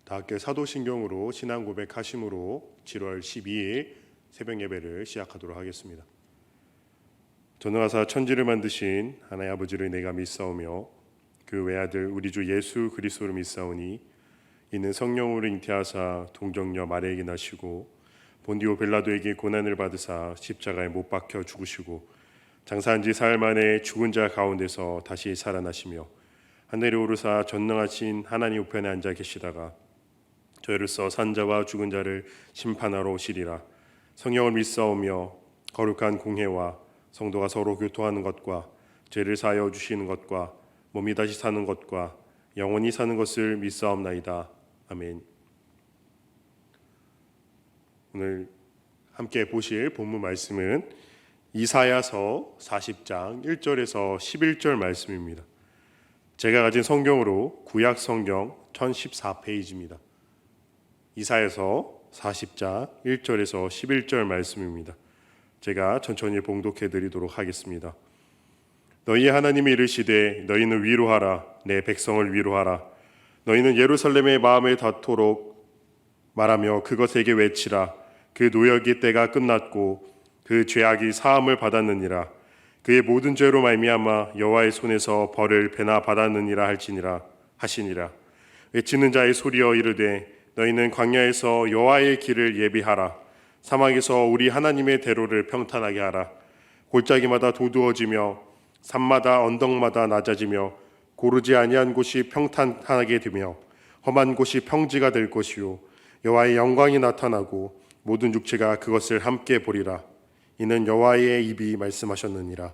다 함께 사도신경으로 신앙 고백하심으로 7월 12일 새벽 예배를 시작하도록 하겠습니다. 전능하사 천지를 만드신 하나님 아버지를 내가 믿사오며 그 외아들 우리 주 예수 그리스도를 믿사오니 이는 성령으로 잉태하사 동정녀 마리아에게 나시고 본디오 빌라도에게 고난을 받으사 십자가에 못 박혀 죽으시고 장사한 지 사흘 만에 죽은 자 가운데서 다시 살아나시며 하늘에 오르사 전능하신 하나님 우편에 앉아 계시다가 저희로서 산자와 죽은 자를 심판하러 오시리라. 성령을 믿사오며 거룩한 공회와 성도가 서로 교통하는 것과 죄를 사하여 주시는 것과 몸이 다시 사는 것과 영원히 사는 것을 믿사옵나이다. 아멘. 오늘 함께 보실 본문 말씀은 이사야서 40장 1절에서 11절 말씀입니다. 제가 가진 성경으로 구약 성경 1014페이지입니다. 이사야서 40장 1절에서 11절 말씀입니다. 제가 천천히 봉독해 드리도록 하겠습니다. 너희의 하나님이 이르시되 너희는 위로하라. 내 백성을 위로하라. 너희는 예루살렘의 마음을 닿도록 말하며 그것에게 외치라. 그 노역의 때가 끝났고 그 죄악이 사함을 받았느니라. 그의 모든 죄로 말미암아 여호와의 손에서 벌을 배나 받았느니라 할지니라 하시니라. 외치는 자의 소리여 이르되 너희는 광야에서 여호와의 길을 예비하라. 사막에서 우리 하나님의 대로를 평탄하게 하라. 골짜기마다 도두어지며 산마다 언덕마다 낮아지며 고르지 아니한 곳이 평탄하게 되며 험한 곳이 평지가 될 것이요 여호와의 영광이 나타나고 모든 육체가 그것을 함께 보리라. 이는 여호와의 입이 말씀하셨느니라.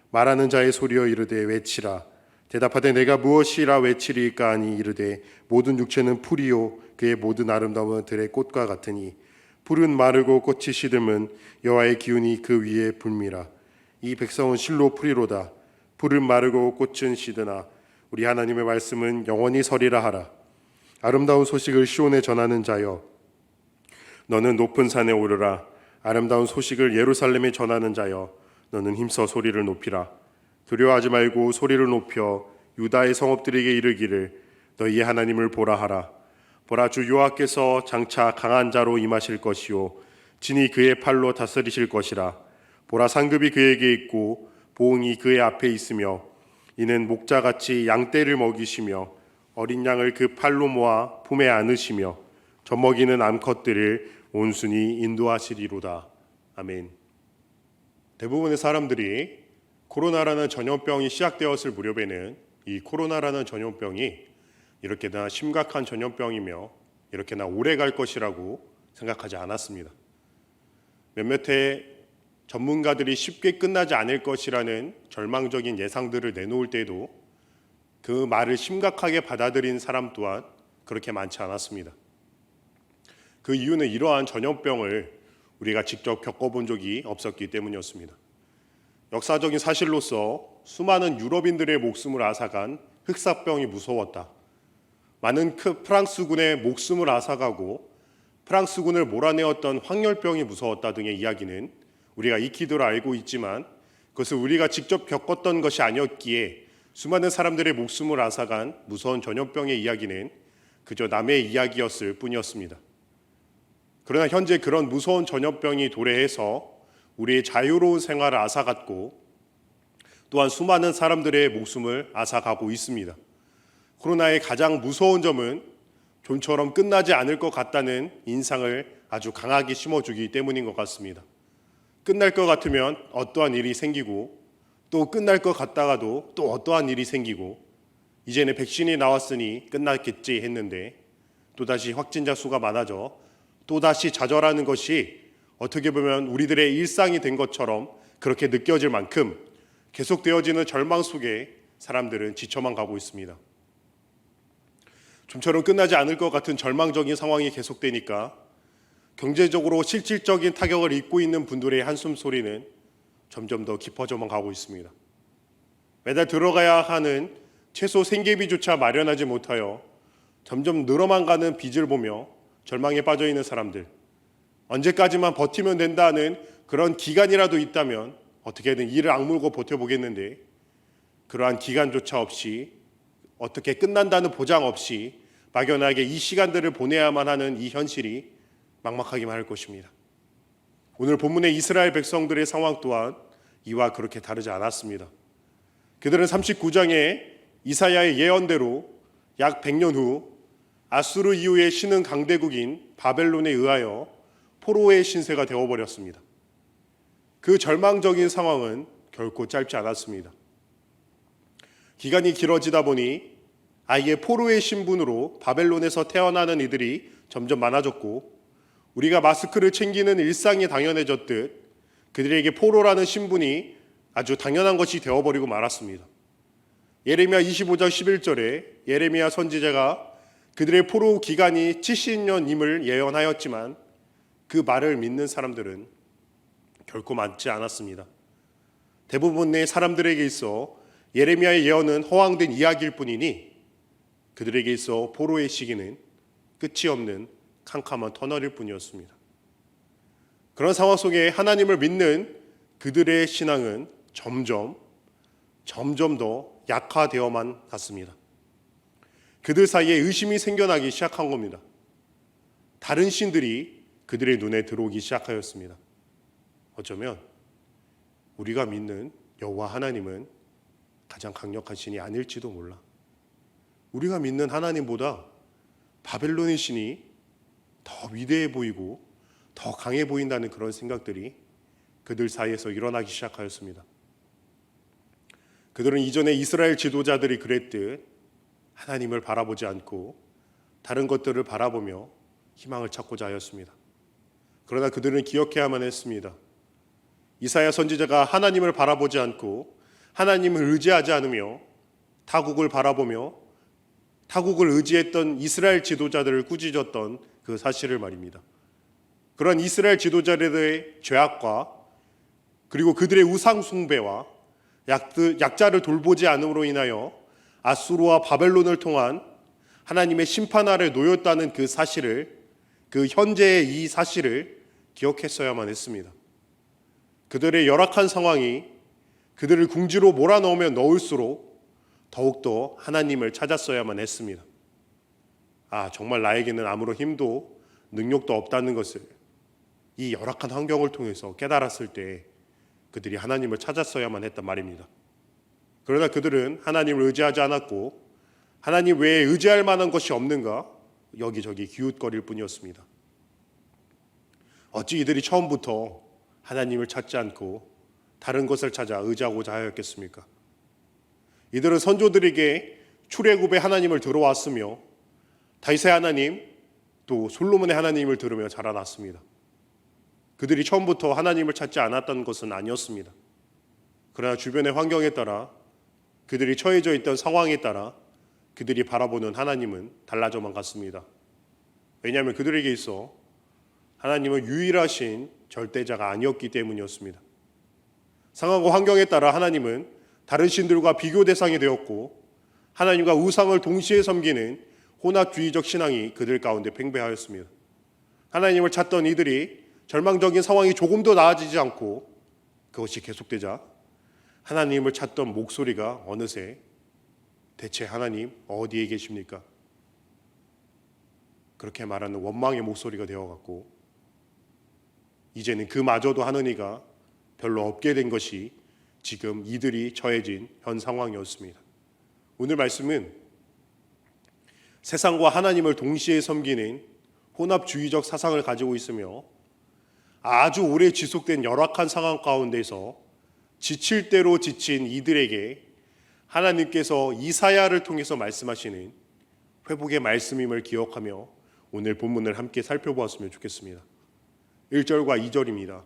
말하는 자의 소리여 이르되 외치라. 대답하되 내가 무엇이라 외치리까 하니 이르되 모든 육체는 풀이요 그의 모든 아름다움은 들의 꽃과 같으니 풀은 마르고 꽃이 시듬은 여호와의 기운이 그 위에 불미라. 이 백성은 실로 풀이로다. 풀은 마르고 꽃은 시드나 우리 하나님의 말씀은 영원히 서리라 하라. 아름다운 소식을 시온에 전하는 자여 너는 높은 산에 오르라. 아름다운 소식을 예루살렘에 전하는 자여 너는 힘써 소리를 높이라. 두려워하지 말고 소리를 높여 유다의 성읍들에게 이르기를 너희의 하나님을 보라 하라. 보라 주 여호와께서 장차 강한 자로 임하실 것이요 진이 그의 팔로 다스리실 것이라. 보라 상급이 그에게 있고 보응이 그의 앞에 있으며 이는 목자같이 양떼를 먹이시며 어린 양을 그 팔로 모아 품에 안으시며 젖먹이는 암컷들을 온순히 인도하시리로다. 아멘. 대부분의 사람들이 코로나라는 전염병이 시작되었을 무렵에는 이 코로나라는 전염병이 이렇게나 심각한 전염병이며 이렇게나 오래 갈 것이라고 생각하지 않았습니다. 몇몇의 전문가들이 쉽게 끝나지 않을 것이라는 절망적인 예상들을 내놓을 때도 그 말을 심각하게 받아들인 사람 또한 그렇게 많지 않았습니다. 그 이유는 이러한 전염병을 우리가 직접 겪어본 적이 없었기 때문이었습니다. 역사적인 사실로서 수많은 유럽인들의 목숨을 앗아간 흑사병이 무서웠다. 많은 프랑스군의 목숨을 앗아가고 프랑스군을 몰아내었던 황열병이 무서웠다 등의 이야기는 우리가 익히도록 알고 있지만 그것을 우리가 직접 겪었던 것이 아니었기에 수많은 사람들의 목숨을 앗아간 무서운 전염병의 이야기는 그저 남의 이야기였을 뿐이었습니다. 그러나 현재 그런 무서운 전염병이 도래해서 우리의 자유로운 생활을 앗아갔고 또한 수많은 사람들의 목숨을 앗아가고 있습니다. 코로나의 가장 무서운 점은 좀처럼 끝나지 않을 것 같다는 인상을 아주 강하게 심어주기 때문인 것 같습니다. 끝날 것 같으면 어떠한 일이 생기고 또 끝날 것 같다가도 또 어떠한 일이 생기고 이제는 백신이 나왔으니 끝났겠지 했는데 또다시 확진자 수가 많아져 또다시 좌절하는 것이 어떻게 보면 우리들의 일상이 된 것처럼 그렇게 느껴질 만큼 계속되어지는 절망 속에 사람들은 지쳐만 가고 있습니다. 좀처럼 끝나지 않을 것 같은 절망적인 상황이 계속되니까 경제적으로 실질적인 타격을 입고 있는 분들의 한숨 소리는 점점 더 깊어져만 가고 있습니다. 매달 들어가야 하는 최소 생계비조차 마련하지 못하여 점점 늘어만 가는 빚을 보며 절망에 빠져 있는 사람들, 언제까지만 버티면 된다는 그런 기간이라도 있다면 어떻게든 이를 악물고 버텨보겠는데 그러한 기간조차 없이 어떻게 끝난다는 보장 없이 막연하게 이 시간들을 보내야만 하는 이 현실이 막막하기만 할 것입니다. 오늘 본문의 이스라엘 백성들의 상황 또한 이와 그렇게 다르지 않았습니다. 그들은 39장에 이사야의 예언대로 약 100년 후 아수르 이후의 신흥 강대국인 바벨론에 의하여 포로의 신세가 되어버렸습니다. 그 절망적인 상황은 결코 짧지 않았습니다. 기간이 길어지다 보니 아예 포로의 신분으로 바벨론에서 태어나는 이들이 점점 많아졌고, 우리가 마스크를 챙기는 일상이 당연해졌듯 그들에게 포로라는 신분이 아주 당연한 것이 되어버리고 말았습니다. 예레미야 25장 11절에 예레미야 선지자가 그들의 포로 기간이 70년임을 예언하였지만 그 말을 믿는 사람들은 결코 많지 않았습니다. 대부분의 사람들에게 있어 예레미야의 예언은 허황된 이야기일 뿐이니 그들에게 있어 포로의 시기는 끝이 없는 캄캄한 터널일 뿐이었습니다. 그런 상황 속에 하나님을 믿는 그들의 신앙은 점점 더 약화되어만 갔습니다. 그들 사이에 의심이 생겨나기 시작한 겁니다. 다른 신들이 그들의 눈에 들어오기 시작하였습니다. 어쩌면 우리가 믿는 여호와 하나님은 가장 강력한 신이 아닐지도 몰라. 우리가 믿는 하나님보다 바벨론의 신이 더 위대해 보이고 더 강해 보인다는 그런 생각들이 그들 사이에서 일어나기 시작하였습니다. 그들은 이전에 이스라엘 지도자들이 그랬듯 하나님을 바라보지 않고 다른 것들을 바라보며 희망을 찾고자 하였습니다. 그러나 그들은 기억해야만 했습니다. 이사야 선지자가 하나님을 바라보지 않고 하나님을 의지하지 않으며 타국을 바라보며 타국을 의지했던 이스라엘 지도자들을 꾸짖었던 그 사실을 말입니다. 그런 이스라엘 지도자들의 죄악과 그리고 그들의 우상 숭배와 약자를 돌보지 않음으로 인하여 아수르와 바벨론을 통한 하나님의 심판 아래 놓였다는 그 사실을, 그 현재의 이 사실을 기억했어야만 했습니다. 그들의 열악한 상황이 그들을 궁지로 몰아넣으면 넣을수록 더욱더 하나님을 찾았어야만 했습니다. 정말 나에게는 아무런 힘도 능력도 없다는 것을 이 열악한 환경을 통해서 깨달았을 때 그들이 하나님을 찾았어야만 했단 말입니다. 그러나 그들은 하나님을 의지하지 않았고 하나님 외에 의지할 만한 것이 없는가 여기저기 기웃거릴 뿐이었습니다. 어찌 이들이 처음부터 하나님을 찾지 않고 다른 것을 찾아 의지하고자 하였겠습니까? 이들은 선조들에게 출애굽의 하나님을 들어왔으며 다윗의 하나님 또 솔로몬의 하나님을 들으며 자라났습니다. 그들이 처음부터 하나님을 찾지 않았던 것은 아니었습니다. 그러나 주변의 환경에 따라 그들이 처해져 있던 상황에 따라 그들이 바라보는 하나님은 달라져만 갔습니다. 왜냐하면 그들에게 있어 하나님은 유일하신 절대자가 아니었기 때문이었습니다. 상황과 환경에 따라 하나님은 다른 신들과 비교 대상이 되었고 하나님과 우상을 동시에 섬기는 혼합주의적 신앙이 그들 가운데 팽배하였습니다. 하나님을 찾던 이들이 절망적인 상황이 조금도 나아지지 않고 그것이 계속되자 하나님을 찾던 목소리가 어느새 대체 하나님 어디에 계십니까? 그렇게 말하는 원망의 목소리가 되어갔고 이제는 그마저도 하는 이가 별로 없게 된 것이 지금 이들이 처해진 현 상황이었습니다. 오늘 말씀은 세상과 하나님을 동시에 섬기는 혼합주의적 사상을 가지고 있으며 아주 오래 지속된 열악한 상황 가운데서 지칠 대로 지친 이들에게 하나님께서 이사야를 통해서 말씀하시는 회복의 말씀임을 기억하며 오늘 본문을 함께 살펴보았으면 좋겠습니다. 1절과 2절입니다.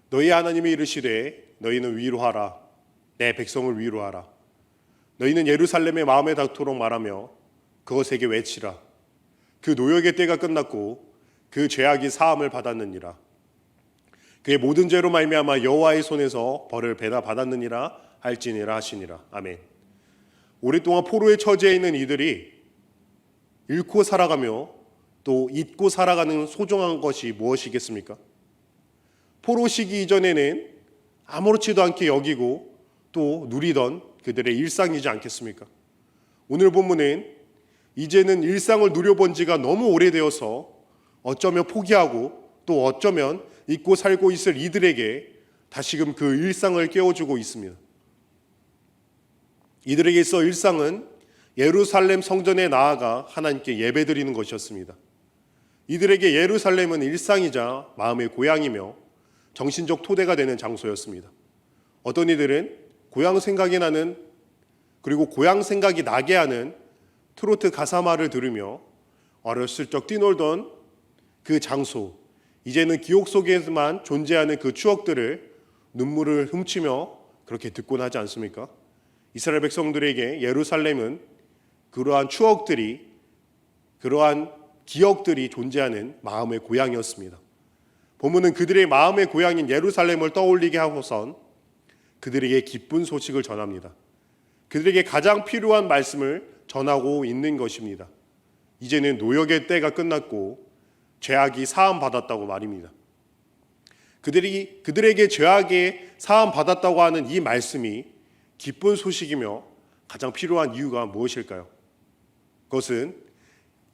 너희 하나님이 이르시되 너희는 위로하라. 내 백성을 위로하라. 너희는 예루살렘의 마음에 닿도록 말하며 그것에게 외치라. 그 노역의 때가 끝났고 그 죄악이 사함을 받았느니라. 그의 모든 죄로 말미암아 여호와의 손에서 벌을 배다 받았느니라 할지니라 하시니라. 아멘. 오랫동안 포로의 처지에 있는 이들이 잃고 살아가며 또 잊고 살아가는 소중한 것이 무엇이겠습니까? 포로 시기 이전에는 아무렇지도 않게 여기고 또 누리던 그들의 일상이지 않겠습니까? 오늘 본문은 이제는 일상을 누려본 지가 너무 오래되어서 어쩌면 포기하고 또 어쩌면 잊고 살고 있을 이들에게 다시금 그 일상을 깨워주고 있습니다. 이들에게 있어 일상은 예루살렘 성전에 나아가 하나님께 예배드리는 것이었습니다. 이들에게 예루살렘은 일상이자 마음의 고향이며 정신적 토대가 되는 장소였습니다. 어떤 이들은 고향 생각이 나는, 그리고 고향 생각이 나게 하는 트로트 가사말을 들으며 어렸을 적 뛰놀던 그 장소, 이제는 기억 속에만 존재하는 그 추억들을 눈물을 훔치며 그렇게 듣곤 하지 않습니까? 이스라엘 백성들에게 예루살렘은 그러한 추억들이, 그러한 기억들이 존재하는 마음의 고향이었습니다. 본문은 그들의 마음의 고향인 예루살렘을 떠올리게 하고선 그들에게 기쁜 소식을 전합니다. 그들에게 가장 필요한 말씀을 전하고 있는 것입니다. 이제는 노역의 때가 끝났고 죄악이 사함받았다고 말입니다. 그들에게 죄악에 사함받았다고 하는 이 말씀이 기쁜 소식이며 가장 필요한 이유가 무엇일까요? 그것은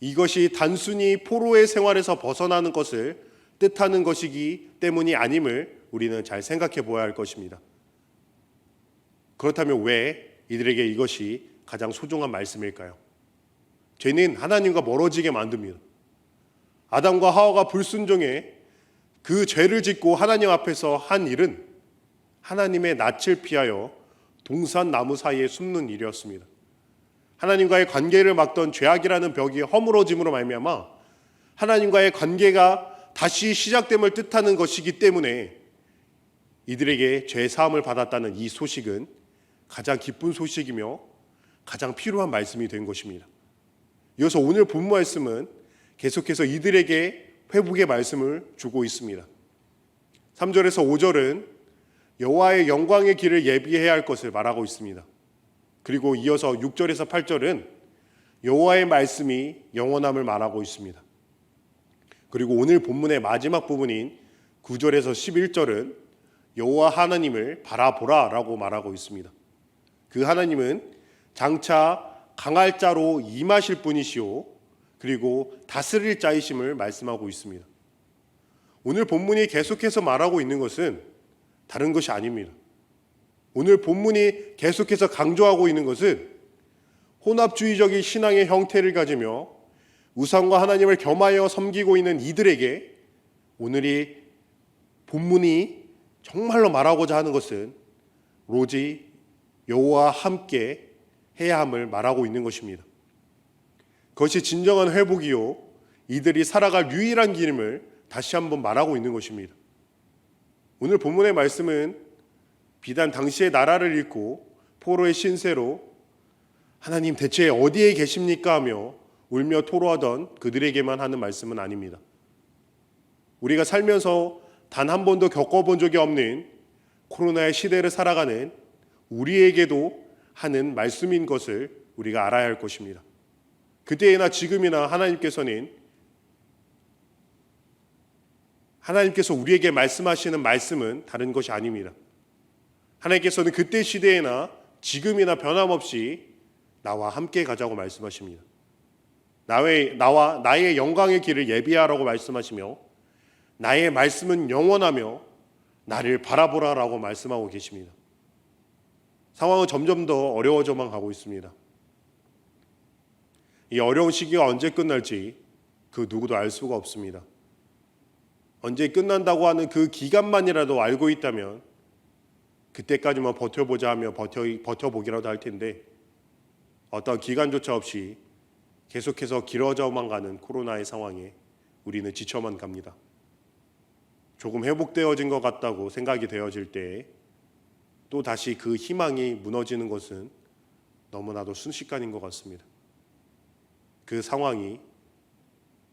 이것이 단순히 포로의 생활에서 벗어나는 것을 뜻하는 것이기 때문이 아님을 우리는 잘 생각해 보아야 할 것입니다. 그렇다면 왜 이들에게 이것이 가장 소중한 말씀일까요? 죄는 하나님과 멀어지게 만듭니다. 아담과 하와가 불순종해 그 죄를 짓고 하나님 앞에서 한 일은 하나님의 낯을 피하여 동산 나무 사이에 숨는 일이었습니다. 하나님과의 관계를 막던 죄악이라는 벽이 허물어짐으로 말미암아 하나님과의 관계가 다시 시작됨을 뜻하는 것이기 때문에 이들에게 죄 사함을 받았다는 이 소식은 가장 기쁜 소식이며 가장 필요한 말씀이 된 것입니다. 이어서 오늘 본문 말씀은 계속해서 이들에게 회복의 말씀을 주고 있습니다. 3절에서 5절은 여호와의 영광의 길을 예비해야 할 것을 말하고 있습니다. 그리고 이어서 6절에서 8절은 여호와의 말씀이 영원함을 말하고 있습니다. 그리고 오늘 본문의 마지막 부분인 9절에서 11절은 여호와 하나님을 바라보라 라고 말하고 있습니다. 그 하나님은 장차 강할 자로 임하실 분이시오, 그리고 다스릴 자이심을 말씀하고 있습니다. 오늘 본문이 계속해서 말하고 있는 것은 다른 것이 아닙니다. 오늘 본문이 계속해서 강조하고 있는 것은 혼합주의적인 신앙의 형태를 가지며 우상과 하나님을 겸하여 섬기고 있는 이들에게 오늘이 본문이 정말로 말하고자 하는 것은 오로지 여호와와 함께 해야 함을 말하고 있는 것입니다. 그것이 진정한 회복이요, 이들이 살아갈 유일한 길임을 다시 한번 말하고 있는 것입니다. 오늘 본문의 말씀은 비단 당시의 나라를 잃고 포로의 신세로 하나님 대체 어디에 계십니까 하며 울며 토로하던 그들에게만 하는 말씀은 아닙니다. 우리가 살면서 단 한 번도 겪어본 적이 없는 코로나의 시대를 살아가는 우리에게도 하는 말씀인 것을 우리가 알아야 할 것입니다. 그때나 지금이나 하나님께서 우리에게 말씀하시는 말씀은 다른 것이 아닙니다. 하나님께서는 그때 시대에나 지금이나 변함없이 나와 함께 가자고 말씀하십니다. 나의 영광의 길을 예비하라고 말씀하시며 나의 말씀은 영원하며 나를 바라보라라고 말씀하고 계십니다. 상황은 점점 더 어려워져만 가고 있습니다. 이 어려운 시기가 언제 끝날지 그 누구도 알 수가 없습니다. 언제 끝난다고 하는 그 기간만이라도 알고 있다면 그때까지만 버텨보자 하며 버텨보기라도 할 텐데 어떤 기간조차 없이 계속해서 길어져만 가는 코로나의 상황에 우리는 지쳐만 갑니다. 조금 회복되어진 것 같다고 생각이 되어질 때에 또 다시 그 희망이 무너지는 것은 너무나도 순식간인 것 같습니다. 그 상황이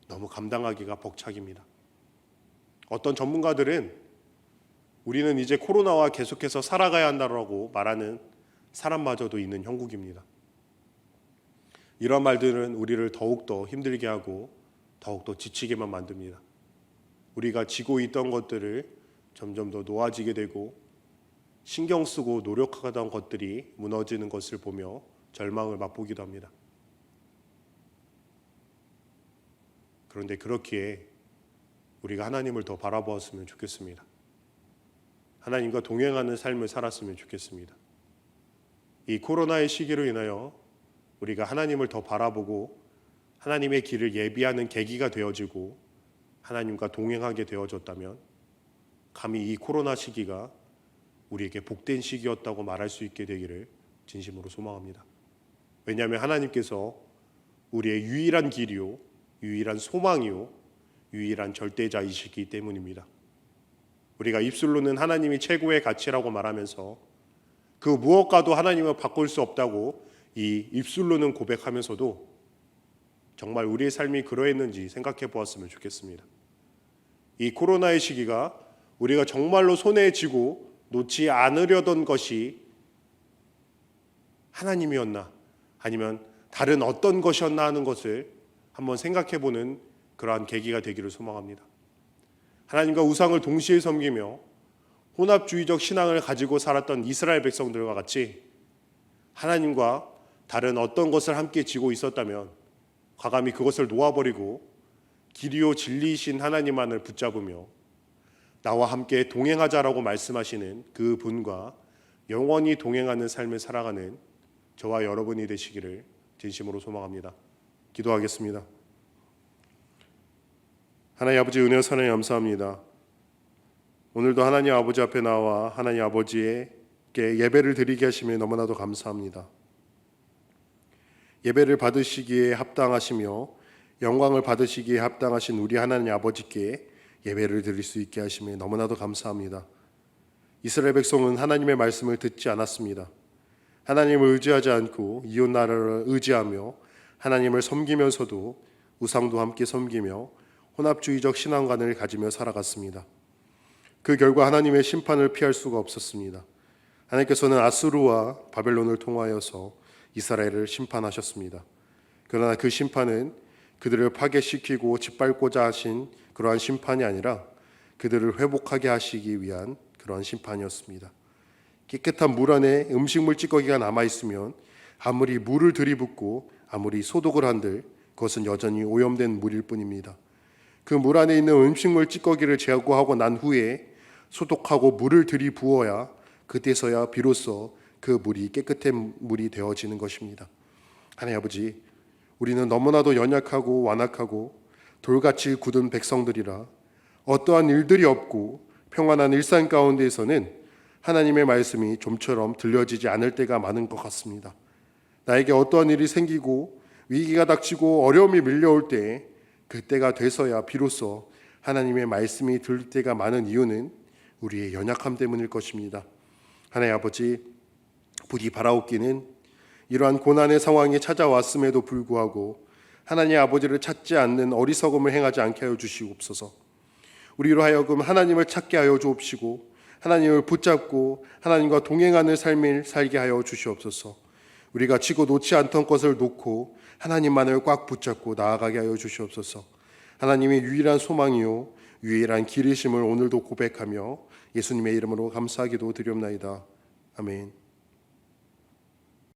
너무 감당하기가 벅차깁니다. 어떤 전문가들은 우리는 이제 코로나와 계속해서 살아가야 한다고 말하는 사람마저도 있는 형국입니다. 이런 말들은 우리를 더욱더 힘들게 하고 더욱더 지치게만 만듭니다. 우리가 지고 있던 것들을 점점 더 놓아지게 되고 신경 쓰고 노력하던 것들이 무너지는 것을 보며 절망을 맛보기도 합니다. 그런데 그렇기에 우리가 하나님을 더 바라보았으면 좋겠습니다. 하나님과 동행하는 삶을 살았으면 좋겠습니다. 이 코로나의 시기로 인하여 우리가 하나님을 더 바라보고 하나님의 길을 예비하는 계기가 되어지고 하나님과 동행하게 되어졌다면 감히 이 코로나 시기가 우리에게 복된 시기였다고 말할 수 있게 되기를 진심으로 소망합니다. 왜냐하면 하나님께서 우리의 유일한 길이요, 유일한 소망이요, 유일한 절대자이시기 때문입니다. 우리가 입술로는 하나님이 최고의 가치라고 말하면서 그 무엇과도 하나님을 바꿀 수 없다고 이 입술로는 고백하면서도 정말 우리의 삶이 그러했는지 생각해 보았으면 좋겠습니다. 이 코로나의 시기가 우리가 정말로 손에 쥐고 놓지 않으려던 것이 하나님이었나 아니면 다른 어떤 것이었나 하는 것을 한번 생각해 보는 그러한 계기가 되기를 소망합니다. 하나님과 우상을 동시에 섬기며 혼합주의적 신앙을 가지고 살았던 이스라엘 백성들과 같이 하나님과 다른 어떤 것을 함께 지고 있었다면 과감히 그것을 놓아버리고 길이요 진리이신 하나님만을 붙잡으며 나와 함께 동행하자라고 말씀하시는 그 분과 영원히 동행하는 삶을 살아가는 저와 여러분이 되시기를 진심으로 소망합니다. 기도하겠습니다. 하나님 아버지 은혜 선에 감사합니다. 오늘도 하나님 아버지 앞에 나와 하나님 아버지에게 예배를 드리게 하심에 너무나도 감사합니다. 예배를 받으시기에 합당하시며 영광을 받으시기에 합당하신 우리 하나님 아버지께 예배를 드릴 수 있게 하심에 너무나도 감사합니다. 이스라엘 백성은 하나님의 말씀을 듣지 않았습니다. 하나님을 의지하지 않고 이웃 나라를 의지하며 하나님을 섬기면서도 우상도 함께 섬기며 혼합주의적 신앙관을 가지며 살아갔습니다. 그 결과 하나님의 심판을 피할 수가 없었습니다. 하나님께서는 아수르와 바벨론을 통하여서 이스라엘을 심판하셨습니다. 그러나 그 심판은 그들을 파괴시키고 짓밟고자 하신 그러한 심판이 아니라 그들을 회복하게 하시기 위한 그러한 심판이었습니다. 깨끗한 물 안에 음식물 찌꺼기가 남아있으면 아무리 물을 들이붓고 아무리 소독을 한들 그것은 여전히 오염된 물일 뿐입니다. 그 물 안에 있는 음식물 찌꺼기를 제거하고 난 후에 소독하고 물을 들이부어야 그때서야 비로소 그 물이 깨끗한 물이 되어지는 것입니다. 하나님 아버지, 우리는 너무나도 연약하고 완악하고 돌같이 굳은 백성들이라 어떠한 일들이 없고 평안한 일상 가운데에서는 하나님의 말씀이 좀처럼 들려지지 않을 때가 많은 것 같습니다. 나에게 어떠한 일이 생기고 위기가 닥치고 어려움이 밀려올 때 그때가 돼서야 비로소 하나님의 말씀이 들릴 때가 많은 이유는 우리의 연약함 때문일 것입니다. 하나님 아버지, 부디 바라옵기는 이러한 고난의 상황이 찾아왔음에도 불구하고 하나님 아버지를 찾지 않는 어리석음을 행하지 않게 하여 주시옵소서. 우리로 하여금 하나님을 찾게 하여 주옵시고 하나님을 붙잡고 하나님과 동행하는 삶을 살게 하여 주시옵소서. 우리가 지고 놓지 않던 것을 놓고 하나님만을 꽉 붙잡고 나아가게 하여 주시옵소서. 하나님의 유일한 소망이요 유일한 길이심을 오늘도 고백하며 예수님의 이름으로 감사하기도 드리옵나이다. 아멘.